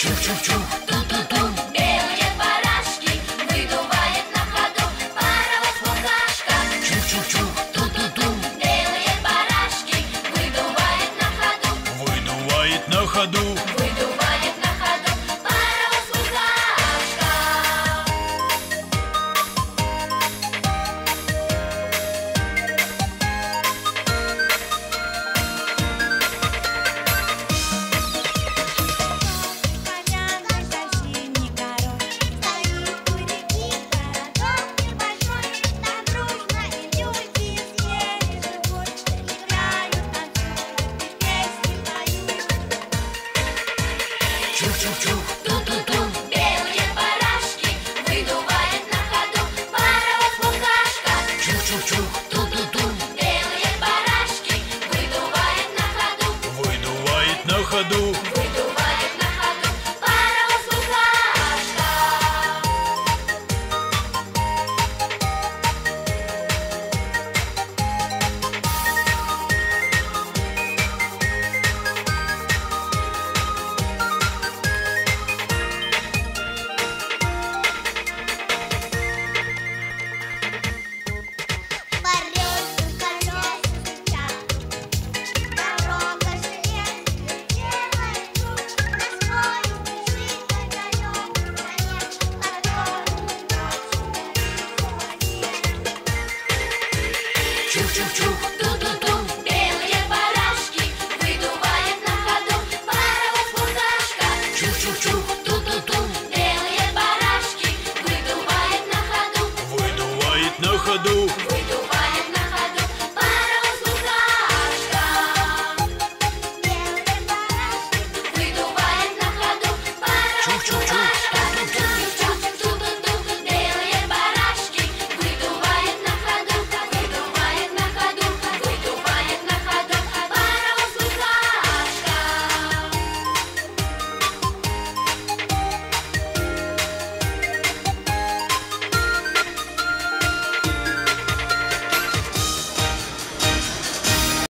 Чух-чух-чух, ту-ту-ту, белые барашки, выдувает на ходу паровоз-букашка. Чух-чух-чух, ту-ту-ту, белые барашки, выдувает на ходу. Выдувает на ходу. Выдувает на ходу паровоз-букашка. Чух-чух-чух, ту-ту-ту, белые барашки, выдувает на ходу паровоз-букашка. Чух-чух-чух, ту-ту-ту, белые барашки, выдувает на ходу. Выдувает на ходу. Выдувает на ходу паровоз-букашка. Чух-чух-чух.